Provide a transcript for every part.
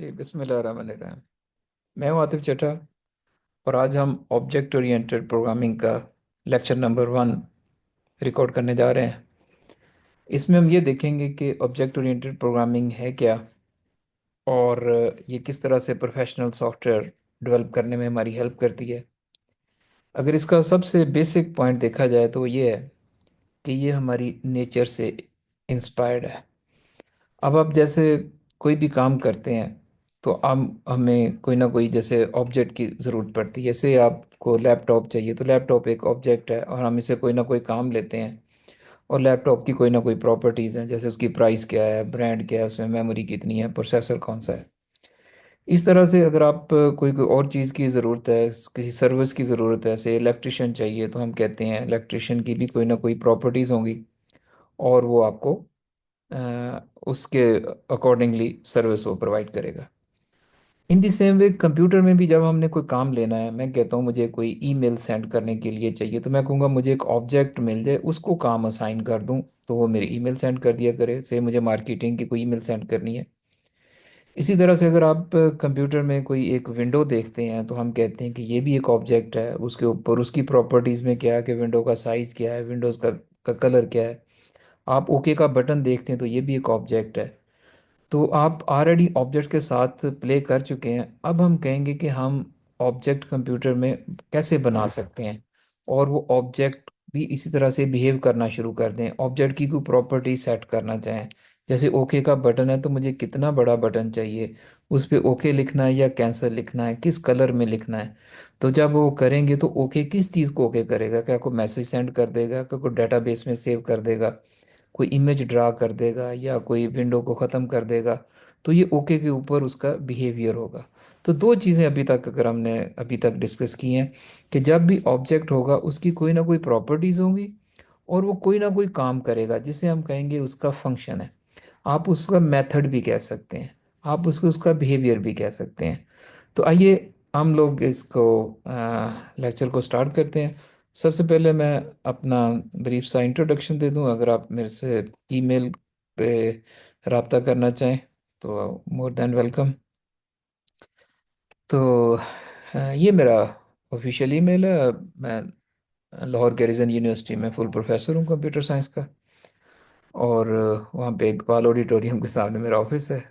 बिस्मिल्लाहिर्रहमानिर्रहीम। मैं हूं आतिफ चट्टा और आज हम ऑब्जेक्ट ओरिएंटेड प्रोग्रामिंग का लेक्चर नंबर 1 रिकॉर्ड करने जा रहे हैं। इसमें हम ये देखेंगे कि ऑब्जेक्ट ओरिएंटेड प्रोग्रामिंग है क्या और ये किस तरह से प्रोफेशनल सॉफ्टवेयर डेवलप करने में हमारी हेल्प करती है। अगर इसका सबसे बेसिक पॉइंट देखा जाए तो वो ये है कि ये हमारी नेचर से इंस्पायर्ड है। अब आप जैसे कोई भी काम करते हैं तो हम हमें कोई ना कोई जैसे ऑब्जेक्ट की ज़रूरत पड़ती है। जैसे आपको लैपटॉप चाहिए तो लैपटॉप एक ऑब्जेक्ट है और हम इसे कोई ना कोई काम लेते हैं और लैपटॉप की कोई ना कोई प्रॉपर्टीज़ हैं, जैसे उसकी प्राइस क्या है, ब्रांड क्या है, उसमें मेमोरी कितनी है, प्रोसेसर कौन सा है। इस तरह से अगर आप कोई कोई और चीज़ की ज़रूरत है, किसी सर्विस की ज़रूरत है, जैसे इलेक्ट्रिशियन चाहिए तो हम कहते हैं इलेक्ट्रिशियन की भी कोई ना कोई प्रॉपर्टीज़ होंगी और वो आपको उसके अकॉर्डिंगली सर्विस वो प्रोवाइड करेगा। इन दी सेम वे कंप्यूटर में भी जब हमने कोई काम लेना है, मैं कहता हूँ मुझे कोई ईमेल सेंड करने के लिए चाहिए तो मैं कहूँगा मुझे एक ऑब्जेक्ट मिल जाए, उसको काम असाइन कर दूँ तो वो मेरी ईमेल सेंड कर दिया करे। से मुझे मार्केटिंग की कोई ईमेल सेंड करनी है। इसी तरह से अगर आप कंप्यूटर में कोई एक विंडो देखते हैं तो हम कहते हैं कि ये भी एक ऑब्जेक्ट है। उसके ऊपर उसकी प्रॉपर्टीज़ में क्या है कि विंडो का साइज़ क्या है, विंडोज़ का कलर क्या है। आप ओके का बटन देखते हैं तो ये भी एक ऑब्जेक्ट है। तो आप ऑलरेडी ऑब्जेक्ट के साथ प्ले कर चुके हैं। अब हम कहेंगे कि हम ऑब्जेक्ट कंप्यूटर में कैसे बना सकते हैं और वो ऑब्जेक्ट भी इसी तरह से बिहेव करना शुरू कर दें। ऑब्जेक्ट की कोई प्रॉपर्टी सेट करना चाहें, जैसे ओके का बटन है तो मुझे कितना बड़ा बटन चाहिए, उस पर ओके लिखना है या कैंसिल लिखना है, किस कलर में लिखना है। तो जब वो करेंगे तो ओके किस चीज़ को ओके करेगा, क्या कोई मैसेज सेंड कर देगा, क्या कोई डेटाबेस में सेव कर देगा, कोई इमेज ड्रा कर देगा या कोई विंडो को ख़त्म कर देगा। तो ये ओके के ऊपर उसका बिहेवियर होगा। तो दो चीज़ें अभी तक अगर हमने अभी तक डिस्कस की हैं कि जब भी ऑब्जेक्ट होगा उसकी कोई ना कोई प्रॉपर्टीज़ होंगी और वो कोई ना कोई काम करेगा जिसे हम कहेंगे उसका फंक्शन है। आप उसका मेथड भी कह सकते हैं, आप उसको उसका बिहेवियर भी कह सकते हैं। तो आइए हम लोग इसको लेक्चर को स्टार्ट करते हैं। सबसे पहले मैं अपना ब्रीफ सा इंट्रोडक्शन दे दूं। अगर आप मेरे से ईमेल पे रब्ता करना चाहें तो मोर देन वेलकम। तो ये मेरा ऑफिशियल ईमेल है। मैं लाहौर गैरिजन यूनिवर्सिटी में फुल प्रोफेसर हूँ कंप्यूटर साइंस का और वहाँ पे इकबाल ऑडिटोरियम के सामने मेरा ऑफिस है।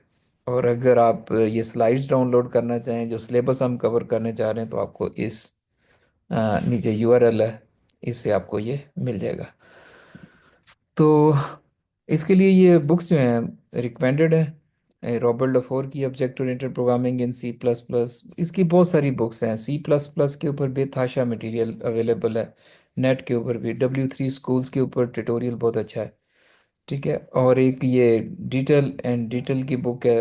और अगर आप ये स्लाइड्स डाउनलोड करना चाहें जो सिलेबस हम कवर करने जा रहे हैं तो आपको इस नीचे यूआरएल है, इससे आपको ये मिल जाएगा। तो इसके लिए ये बुक्स जो हैं रिकमेंडेड है रॉबर्ट डफोर की object oriented programming in C plus plus. इसकी बहुत सारी बुक्स हैं। सी प्लस प्लस के ऊपर बेतहाशा मटेरियल अवेलेबल है। नेट के ऊपर भी W3 स्कूल्स के ऊपर ट्यूटोरियल बहुत अच्छा है। ठीक है। और एक ये डिटेल एंड डिटेल की बुक है,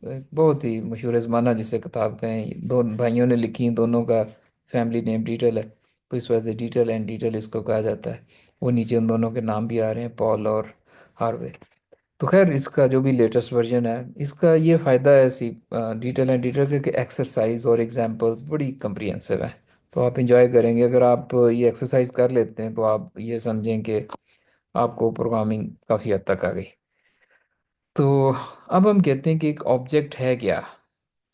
एक बहुत ही मशहूर ज़माना जिसे किताब कहें, दो भाइयों ने लिखी, दोनों का फैमिली नेम डिटेल है तो इस वजह से डिटेल एंड डिटेल इसको कहा जाता है। वो नीचे उन दोनों के नाम भी आ रहे हैं, पॉल और हार्वे। तो खैर इसका जो भी लेटेस्ट वर्जन है इसका ये फ़ायदा है सी डिटेल एंड डिटेल के एक्सरसाइज और एग्जांपल्स बड़ी कम्प्रिहेंसिव है। तो आप इंजॉय करेंगे। अगर आप ये एक्सरसाइज कर लेते हैं तो आप ये समझें कि आपको प्रोग्रामिंग काफ़ी हद तक आ गई। तो अब हम कहते हैं कि एक ऑब्जेक्ट है क्या।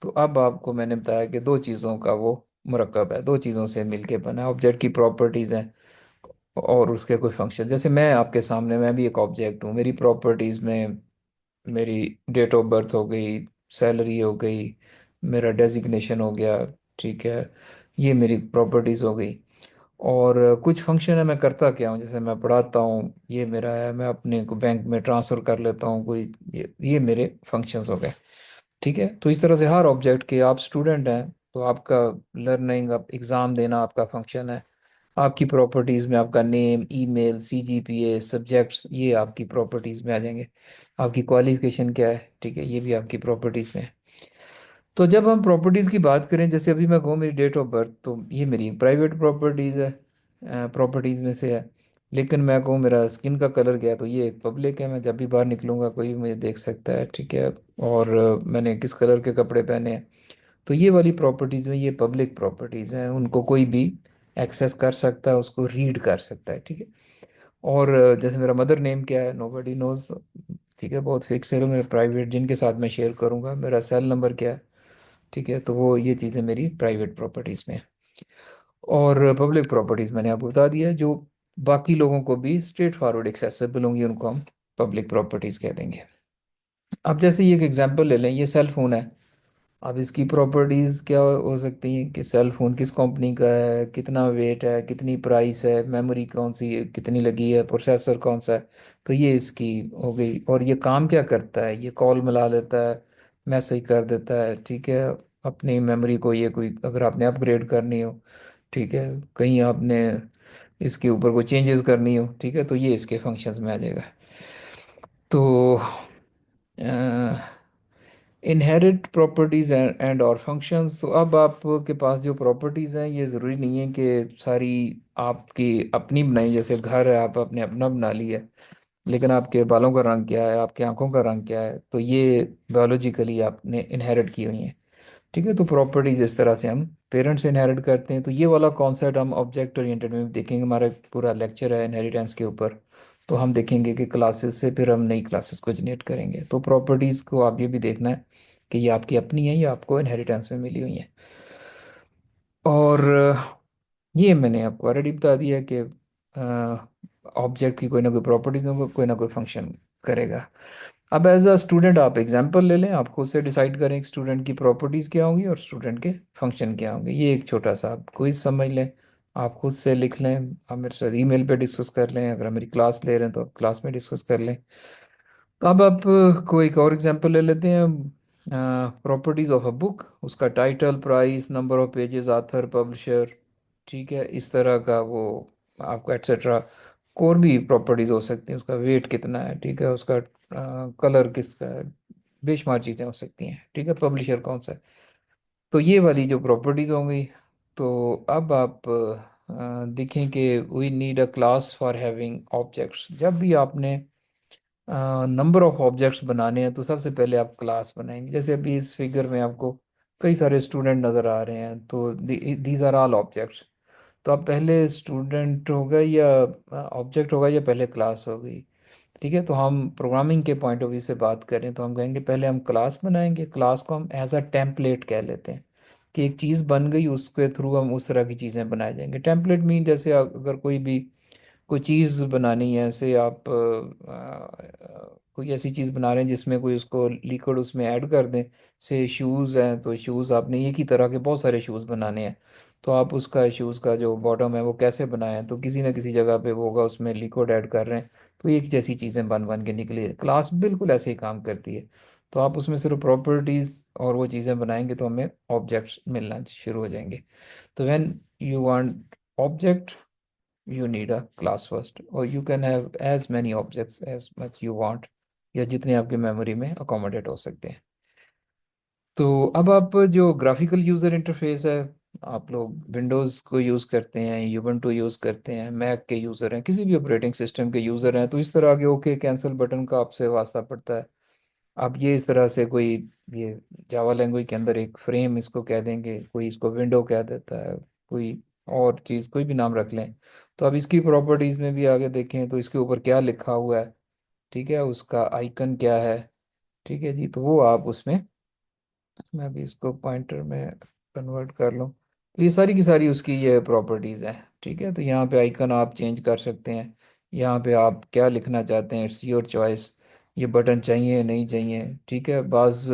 तो अब आपको मैंने बताया कि दो चीज़ों का वो मुरक्कब है, दो चीज़ों से मिलके बना है। ऑब्जेक्ट की प्रॉपर्टीज़ हैं और उसके कोई फंक्शन। जैसे मैं आपके सामने, मैं भी एक ऑब्जेक्ट हूँ। मेरी प्रॉपर्टीज़ में मेरी डेट ऑफ बर्थ हो गई, सैलरी हो गई, मेरा डेजिग्नेशन हो गया। ठीक है, ये मेरी प्रॉपर्टीज़ हो गई। और कुछ फंक्शन है, मैं करता क्या हूँ, जैसे मैं पढ़ाता हूँ, ये मेरा है। मैं अपने को बैंक में ट्रांसफ़र कर लेता हूँ कोई, ये मेरे फंक्शंस हो गए। ठीक है। तो इस तरह से हर ऑब्जेक्ट के, आप स्टूडेंट हैं तो आपका लर्निंग, आप एग्ज़ाम देना आपका फंक्शन है। आपकी प्रॉपर्टीज़ में आपका नेम, ईमेल, CGPA, सब्जेक्ट्स, ये आपकी प्रॉपर्टीज़ में आ जाएंगे। आपकी क्वालिफिकेशन क्या है, ठीक है, ये भी आपकी प्रॉपर्टीज़ में है। तो जब हम प्रॉपर्टीज़ की बात करें, जैसे अभी मैं कहूँ मेरी डेट ऑफ बर्थ, तो ये मेरी प्राइवेट प्रॉपर्टीज़ है, प्रॉपर्टीज़ में से है। लेकिन मैं कहूँ मेरा स्किन का कलर क्या है तो ये एक पब्लिक है। मैं जब भी बाहर निकलूँगा कोई भी मुझे देख सकता है। ठीक है। और मैंने किस कलर के कपड़े पहने हैं, तो ये वाली प्रॉपर्टीज़ में ये पब्लिक प्रॉपर्टीज़ हैं, उनको कोई भी एक्सेस कर सकता है, उसको रीड कर सकता है। ठीक है। और जैसे मेरा मदर नेम क्या है, नोबडी नोज। ठीक है, बहुत फिक्स है, मेरे प्राइवेट जिनके साथ मैं शेयर करूंगा, मेरा सेल नंबर क्या है, ठीक है, तो वो ये चीज़ें मेरी प्राइवेट प्रॉपर्टीज़ में है। और पब्लिक प्रॉपर्टीज़ मैंने आपको बता दिया, जो बाकी लोगों को भी स्ट्रेट फॉरवर्ड एक्सेसिबल होंगी, उनको हम पब्लिक प्रॉपर्टीज़ कह देंगे। अब जैसे ये एक एग्जांपल ले लें, ये सेल फोन है। अब इसकी प्रॉपर्टीज़ क्या हो सकती हैं कि सेल फोन किस कंपनी का है, कितना वेट है, कितनी प्राइस है, मेमोरी कौन सी है, कितनी लगी है, प्रोसेसर कौन सा है। तो ये इसकी हो गई। और ये काम क्या करता है, ये कॉल मिला लेता है, मैसेज कर देता है, ठीक है, अपनी मेमोरी को, ये कोई अगर आपने अपग्रेड करनी हो, ठीक है, कहीं आपने इसके ऊपर कोई चेंजेस करनी हो, ठीक है, तो ये इसके फंक्शंस में आ जाएगा। तो इनहेरिट प्रॉपर्टीज़ एंड और फंक्शंस, तो अब आपके पास जो प्रॉपर्टीज़ हैं, ये ज़रूरी नहीं है कि सारी आपकी अपनी बनाई, जैसे घर है आप अपने अपना बना लिया, लेकिन आपके बालों का रंग क्या है, आपकी आंखों का रंग क्या है, तो ये बायोलॉजिकली आपने इनहेरिट की हुई हैं। ठीक है, तो प्रॉपर्टीज इस तरह से हम पेरेंट्स से इनहेरिट करते हैं। तो ये वाला कॉन्सेप्ट हम ऑब्जेक्ट ओरिएंटेड में भी देखेंगे, हमारा एक पूरा लेक्चर है इनहेरिटेंस के ऊपर। तो हम देखेंगे कि क्लासेस से फिर हम नई क्लासेस को जनरेट करेंगे। तो प्रॉपर्टीज़ को आप ये भी देखना है कि ये आपकी अपनी है या आपको इनहेरिटेंस में मिली हुई है। और ये मैंने आपको ऑलरेडी बता दिया कि ऑब्जेक्ट की कोई ना कोई प्रॉपर्टीज होगा, कोई ना कोई फंक्शन करेगा। अब एज अ स्टूडेंट आप एग्जांपल ले लें, आप खुद से डिसाइड करें कि स्टूडेंट की प्रॉपर्टीज़ क्या होंगी और स्टूडेंट के फंक्शन क्या होंगे। ये एक छोटा सा आप क्विज समझ लें, आप खुद से लिख लें, आप मेरे साथ ईमेल पे डिस्कस कर लें, अगर आप मेरी क्लास ले रहे हैं तो आप क्लास में डिस्कस कर लें। तो अब आप कोई एक और एग्जांपल ले लेते हैं। प्रॉपर्टीज ऑफ अ बुक, उसका title, price, number of pages, author, publisher, ठीक है, इस तरह का वो आपका एट्सेट्रा। और भी प्रॉपर्टीज हो सकती हैं, उसका वेट कितना है, ठीक है, उसका कलर किसका है, बेशुमार चीज़ें हो सकती हैं, ठीक है, पब्लिशर कौन सा है। तो ये वाली जो प्रॉपर्टीज होंगी। तो अब आप देखें कि we need a class for having objects. जब भी आपने नंबर ऑफ ऑब्जेक्ट्स बनाने हैं, तो सबसे पहले आप क्लास बनाएंगे। जैसे अभी इस फिगर में आपको कई सारे स्टूडेंट नज़र आ रहे हैं, तो दीज आर ऑल ऑब्जेक्ट्स। तो अब पहले स्टूडेंट होगा या ऑब्जेक्ट होगा या पहले क्लास होगी। ठीक है, तो हम प्रोग्रामिंग के पॉइंट ऑफ व्यू से बात करें तो हम कहेंगे पहले हम क्लास बनाएंगे। क्लास को हम एज अ टेम्पलेट कह लेते हैं कि एक चीज़ बन गई, उसके थ्रू हम उस तरह की चीज़ें बनाए जाएंगे। टेम्पलेट मीन जैसे अगर कोई भी कोई चीज़ बनानी है, ऐसे आप कोई ऐसी चीज़ बना रहे हैं जिसमें कोई उसको लिक्विड उसमें ऐड कर दें। से शूज़ हैं, तो शूज़ आपने एक ही तरह के बहुत सारे शूज़ बनाने हैं, तो आप उसका शूज़ का जो बॉटम है वो कैसे बनाएं, तो किसी ना किसी जगह पे वो होगा, उसमें लिक्विड ऐड कर रहे हैं, तो एक जैसी चीज़ें बन बन के निकली है। क्लास बिल्कुल ऐसे ही काम करती है। तो आप उसमें सिर्फ प्रॉपर्टीज़ और वो चीज़ें बनाएंगे तो हमें ऑब्जेक्ट्स मिलना शुरू हो जाएंगे। तो when you want object, you need a class first, or you can have as many objects as much you want, या जितने आपके मेमोरी में अकोमोडेट हो सकते हैं। तो अब आप जो ग्राफिकल यूज़र इंटरफेस है, आप लोग विंडोज़ को यूज़ करते हैं, यूबंटू यूज़ करते हैं, मैक के यूज़र हैं, किसी भी ऑपरेटिंग सिस्टम के यूज़र हैं, तो इस तरह के ओके कैंसिल बटन का आपसे वास्ता पड़ता है। आप ये इस तरह से कोई, ये जावा लैंग्वेज के अंदर एक फ्रेम इसको कह देंगे, कोई इसको विंडो कह देता है, कोई और चीज़ कोई भी नाम रख लें। तो अब इसकी प्रॉपर्टीज़ में भी आगे देखें तो इसके ऊपर क्या लिखा हुआ है, ठीक है, उसका आइकन क्या है, ठीक है जी, तो वो आप उसमें, मैं भी इसको पॉइंटर में कन्वर्ट कर लूँ, तो ये सारी की सारी उसकी ये प्रॉपर्टीज़ हैं। ठीक है, तो यहाँ पे आइकन आप चेंज कर सकते हैं, यहाँ पे आप क्या लिखना चाहते हैं, इट्स योर चॉइस। ये बटन चाहिए नहीं चाहिए, ठीक है। बाज़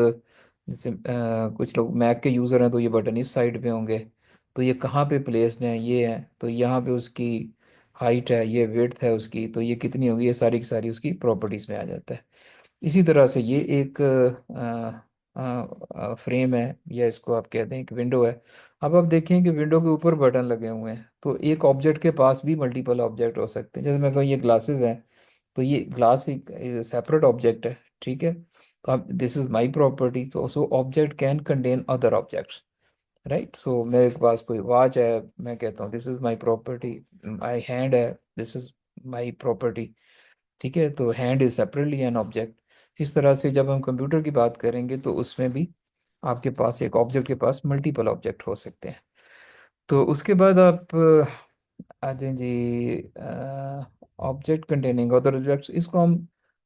जैसे कुछ लोग मैक के यूज़र हैं तो ये बटन इस साइड पे होंगे, तो ये कहाँ पे प्लेस्ड हैं, ये है, तो यहाँ पे उसकी हाइट है, ये विड्थ है उसकी, तो ये कितनी होगी, ये सारी की सारी उसकी प्रॉपर्टीज़ में आ जाता है। इसी तरह से ये एक फ्रेम है, या इसको आप कहते हैं कि विंडो है। अब आप देखें कि विंडो के ऊपर बटन लगे हुए हैं, तो एक ऑब्जेक्ट के पास भी मल्टीपल ऑब्जेक्ट हो सकते हैं। जैसे मैं कहूँ ये ग्लासेस हैं, तो ये ग्लास एक सेपरेट ऑब्जेक्ट है, ठीक है। तो अब दिस इज माई प्रॉपर्टी, तो so object can contain other objects, right. So मेरे पास कोई वॉच है, मैं कहता हूँ this is my property. My hand है, दिस इज माई प्रॉपर्टी, ठीक है। तो hand is separately an object. इस तरह से जब हम कंप्यूटर की बात करेंगे तो उसमें भी आपके पास एक ऑब्जेक्ट के पास मल्टीपल ऑब्जेक्ट हो सकते हैं। तो उसके बाद आप आ जाएं G object containing other objects. इसको हम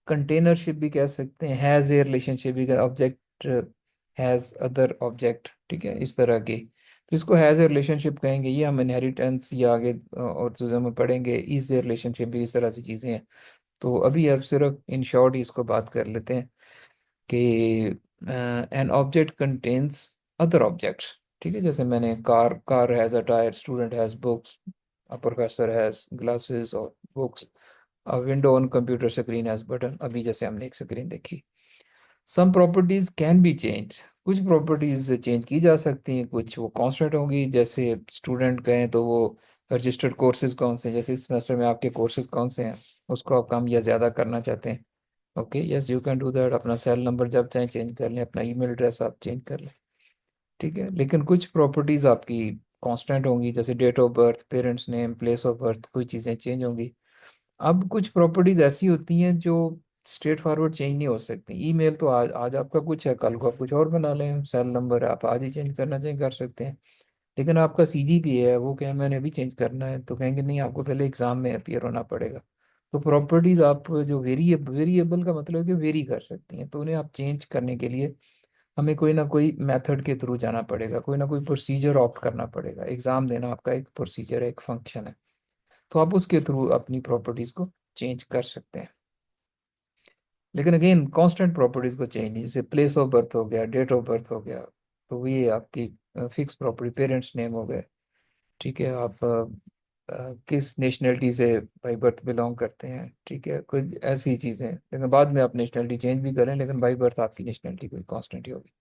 कंटेनरशिप भी कह सकते हैं, हैज़ ए रिलेशनशिप भी, ऑब्जेक्ट हैज़ अदर ऑब्जेक्ट, ठीक है, इस तरह की। तो इसको हैज़ ए रिलेशनशिप कहेंगे, ये हम इनहेरिटेंस या आगे और चीज़ों में पढ़ेंगे। इज ए रिलेशनशिप भी इस तरह से चीज़ें हैं। तो अभी अब सिर्फ इन शॉर्ट ही इसको बात कर लेते हैं कि an object contains other objects, ठीक है। जैसे मैंने car, car has a tyre, student has books, a professor has glasses और books, a window on computer screen has button, अभी जैसे हमने एक स्क्रीन देखी। Some properties can be change, कुछ प्रॉपर्टीज चेंज की जा सकती हैं, कुछ वो कांस्टेंट होंगी। जैसे स्टूडेंट कहें तो वो रजिस्टर्ड कोर्सेज कौन से हैं, जैसे इस सेमेस्टर में आपके कोर्सेज कौन से हैं, उसको आप कम या ज़्यादा करना चाहते हैं। Okay, yes you can do that. अपना सेल नंबर जब चाहें चेंज कर लें, अपना ईमेल एड्रेस आप चेंज कर लें, ठीक है। लेकिन कुछ प्रॉपर्टीज आपकी कांस्टेंट होंगी, जैसे date of birth, parents name, place of birth, कोई चीज़ें चेंज होंगी। अब कुछ प्रॉपर्टीज ऐसी होती हैं जो स्ट्रेट फॉरवर्ड चेंज नहीं हो सकती। ईमेल तो आज आज आपका कुछ है, कल को आप कुछ और बना लें। सेल नंबर आप आज ही चेंज करना चाहें कर सकते हैं। लेकिन आपका सीजीपीए है, वो क्या मैंने अभी चेंज करना है, तो कहेंगे नहीं, आपको पहले एग्जाम में अपीयर होना पड़ेगा। तो प्रॉपर्टीज आप जो वेरिएबल का मतलब है कि वेरी कर सकती हैं, तो उन्हें आप चेंज करने के लिए हमें कोई ना कोई मेथड के थ्रू जाना पड़ेगा, कोई ना कोई प्रोसीजर ऑप्ट करना पड़ेगा। एग्जाम देना आपका एक प्रोसीजर है, एक फंक्शन है, तो आप उसके थ्रू अपनी प्रॉपर्टीज को चेंज कर सकते हैं। लेकिन अगेन कांस्टेंट प्रॉपर्टीज को चेंज नहीं, जैसे प्लेस ऑफ बर्थ हो गया, डेट ऑफ बर्थ हो गया, तो ये आपकी फिक्स प्रॉपर्टी। पेरेंट्स नेम हो गए, ठीक है। आप किस नेशनलिटी से बाई बर्थ बिलोंग करते हैं, ठीक है, कुछ ऐसी चीज़ें। लेकिन बाद में आप नेशनलिटी चेंज भी करें, लेकिन बाई बर्थ आपकी नेशनलिटी कोई कांस्टेंट ही होगी।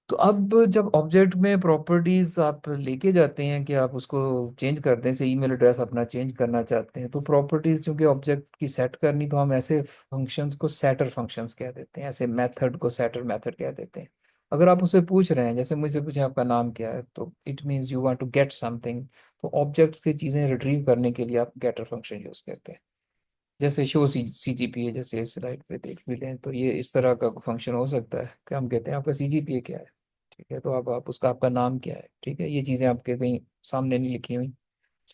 तो अब जब ऑब्जेक्ट में प्रॉपर्टीज आप लेके जाते हैं कि आप उसको चेंज कर दें, से ईमेल एड्रेस अपना चेंज करना चाहते हैं, तो प्रॉपर्टीज चूंकि ऑब्जेक्ट की सेट करनी, तो हम ऐसे फंक्शंस को सेटर फंक्शंस कह देते हैं, ऐसे मेथड को सेटर मेथड कह देते हैं। अगर आप उससे पूछ रहे हैं, जैसे मुझसे पूछे आपका नाम क्या है, तो it means you want to get something. तो ऑब्जेक्ट की चीज़ें रिट्रीव करने के लिए आप गेटर फंक्शन यूज करते हैं। जैसे शो सीजीपीए, जैसे स्लाइड पे देख भी लें, तो ये इस तरह का फंक्शन हो सकता है कि हम कहते हैं आपका सीजीपीए क्या है, ठीक है, तो आप उसका आपका नाम क्या है, ठीक है। ये चीज़ें आपके कहीं सामने नहीं लिखी हुई,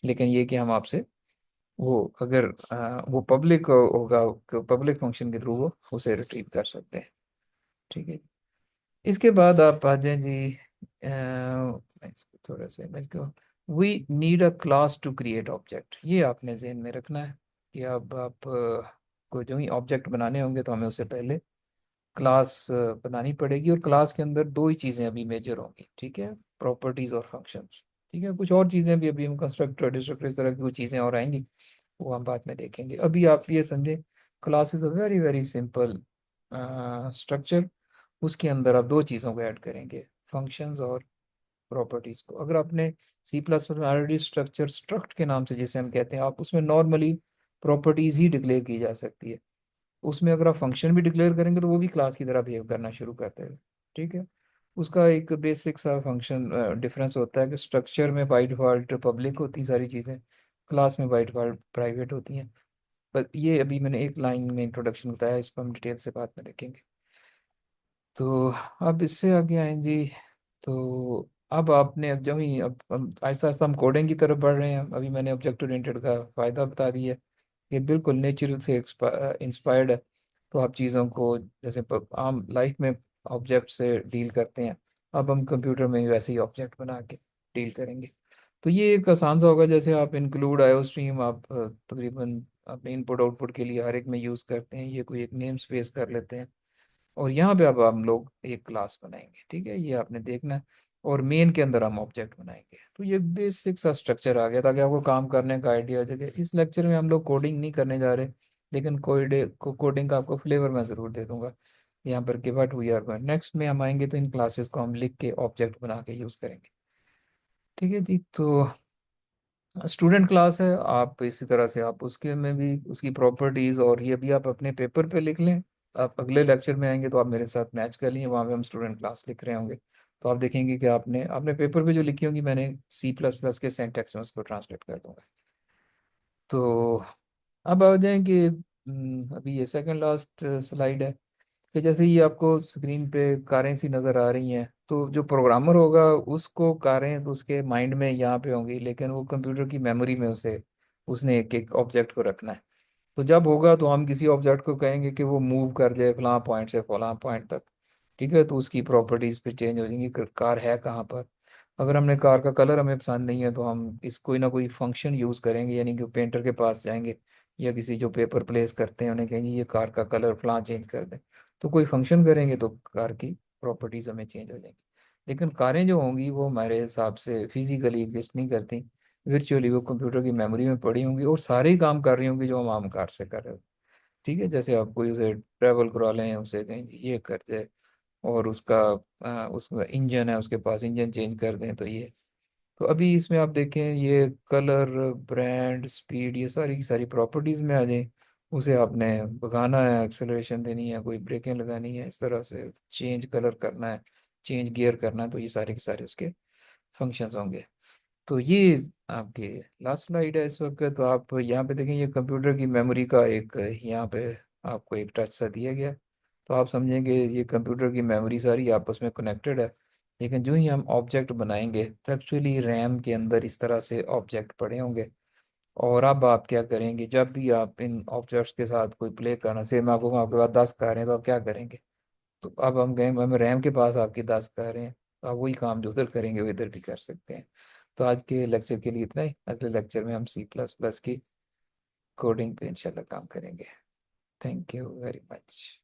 लेकिन ये कि हम आपसे वो अगर वो पब्लिक होगा, पब्लिक फंक्शन के थ्रू वो उसे रिट्रीव कर सकते हैं, ठीक है। इसके बाद आप आ जाए जी, मैं इसको थोड़ा सा इमेज को, we need a class to create object, ये आपने जहन में रखना है कि अब आप को जो ही ऑब्जेक्ट बनाने होंगे, तो हमें उससे पहले क्लास बनानी पड़ेगी। और क्लास के अंदर दो ही चीज़ें अभी मेजर होंगी, ठीक है, प्रॉपर्टीज और फंक्शंस, ठीक है। कुछ और चीज़ें भी अभी हम कंस्ट्रक्टर डिस्ट्रक्टर इस तरह की कुछ चीज़ें और आएंगी, वो हम बाद में देखेंगे। अभी आप ये समझें, class is a very very simple structure. उसके अंदर आप दो चीज़ों को ऐड करेंगे, फंक्शंस और प्रॉपर्टीज को। अगर आपने सी प्लस में ऑलरेडी स्ट्रक्चर, स्ट्रक्ट के नाम से जिसे हम कहते हैं, आप उसमें नॉर्मली प्रॉपर्टीज ही डिक्लेयर की जा सकती है। उसमें अगर आप फंक्शन भी डिक्लेयर करेंगे, तो वो भी क्लास की तरह बिहेव करना शुरू करते हैं, ठीक है। उसका एक बेसिक सा फंक्शन डिफरेंस होता है कि स्ट्रक्चर में बाय डिफॉल्ट पब्लिक होती है सारी चीज़ें, क्लास में बाय डिफॉल्ट प्राइवेट होती हैं। पर ये अभी मैंने एक लाइन में इंट्रोडक्शन बताया, इसको हम डिटेल से बाद में देखेंगे। तो अब इससे आगे आए जी। तो अब आपने जो ही अब आहिस्ता आहिस्ता हम कोडिंग की तरफ बढ़ रहे हैं। अभी मैंने ऑब्जेक्ट ओरिएंटेड का फ़ायदा बता दिया, ये बिल्कुल नेचर से इंस्पायर्ड है। तो आप चीज़ों को जैसे आम लाइफ में ऑब्जेक्ट से डील करते हैं, अब हम कंप्यूटर में भी वैसे ही ऑब्जेक्ट बना के डील करेंगे। तो ये एक आसान सा होगा, जैसे आप इंक्लूड आयो स्ट्रीम आप तकरीबन अपने इनपुट आउटपुट के लिए हर एक में यूज़ करते हैं, ये कोई एक नेम स्पेस कर लेते हैं। और यहाँ पे अब हम लोग एक क्लास बनाएंगे, ठीक है, ये आपने देखना है। और मेन के अंदर हम ऑब्जेक्ट बनाएंगे। तो ये बेसिक सा स्ट्रक्चर आ गया, ताकि आपको काम करने का आइडिया हो जाए। इस लेक्चर में हम लोग कोडिंग नहीं करने जा रहे, लेकिन कोडिंग का आपको फ्लेवर मैं ज़रूर दे दूंगा यहाँ पर कि what we are going. Next में हम आएंगे तो इन क्लासेस को हम लिख के ऑब्जेक्ट बना के यूज़ करेंगे, ठीक है जी। तो स्टूडेंट क्लास है, आप इसी तरह से आप उसके में भी उसकी प्रॉपर्टीज और ये भी आप अपने पेपर पे लिख लें। आप अगले लेक्चर में आएंगे तो आप मेरे साथ मैच कर लिए, वहाँ पे हम स्टूडेंट क्लास लिख रहे होंगे। तो आप देखेंगे कि आपने अपने पेपर पे जो लिखी होंगी, मैंने सी प्लस प्लस के सेंटेक्स में उसको ट्रांसलेट कर दूंगा। तो अब आ जाएंगे, अभी ये सेकंड लास्ट स्लाइड है कि जैसे ही आपको स्क्रीन पे कारें सी नज़र आ रही हैं, तो जो प्रोग्रामर होगा उसको कारें तो उसके माइंड में यहाँ पे होंगी, लेकिन वो कंप्यूटर की मेमोरी में उसे उसने एक एक ऑब्जेक्ट को रखना है। तो जब होगा तो हम किसी ऑब्जेक्ट को कहेंगे कि वो मूव कर जाए फलां पॉइंट से फलां पॉइंट तक। ठीक है, तो उसकी प्रॉपर्टीज फिर चेंज हो जाएंगी कि कार है कहाँ पर। अगर हमने कार का कलर हमें पसंद नहीं है तो हम इस कोई ना कोई फंक्शन यूज़ करेंगे, यानी कि पेंटर के पास जाएंगे या किसी जो पेपर प्लेस करते हैं उन्हें कहेंगे ये कार का कलर फलां चेंज कर दें। तो कोई फंक्शन करेंगे तो कार की प्रॉपर्टीज हमें चेंज हो जाएंगी। लेकिन कारें जो होंगी वो हमारे हिसाब से फिजिकली एग्जिस्ट नहीं करती, वर्चुअली वो कंप्यूटर की मेमोरी में पड़ी होंगी और सारे ही काम कर रही होंगी जो हम आम कार से कर रहे हो। ठीक है, जैसे आप कोई उसे ट्रेवल करा लें, उसे कहें ये कर जाए, और उसका उसका इंजन है उसके पास, इंजन चेंज कर दें तो ये। तो अभी इसमें आप देखें ये कलर, ब्रांड, स्पीड, ये सारी की सारी प्रॉपर्टीज में आ जाए। उसे आपने भगाना है, एक्सेलरेशन देनी है, कोई ब्रेकें लगानी है, इस तरह से चेंज कलर करना है, चेंज गियर करना है, तो ये सारे के सारे उसके फंक्शंस होंगे। तो ये आपकी लास्ट स्लाइड है इस वक्त। तो आप यहाँ पे देखें ये कंप्यूटर की मेमोरी का एक यहाँ पे आपको एक टच सा दिया गया है। तो आप समझेंगे ये कंप्यूटर की मेमोरी सारी आपस में कनेक्टेड है। लेकिन जो ही हम ऑब्जेक्ट बनाएंगे तो एक्चुअली रैम के अंदर इस तरह से ऑब्जेक्ट पड़े होंगे। और अब आप क्या करेंगे, जब भी आप इन ऑब्जेक्ट्स के साथ कोई प्ले करना, से मैं आपको कहूँ आपके पास 10 कारें हैं तो आप क्या करेंगे। तो अब हम गए, हम रैम के पास आपकी 10 कारें हैं, तो आप वही काम जो उधर करेंगे वो इधर भी कर सकते हैं। तो आज के लेक्चर के लिए इतना ही। अगले लेक्चर में हम C++ की कोडिंग पे इंशाल्लाह काम करेंगे। Thank you very much.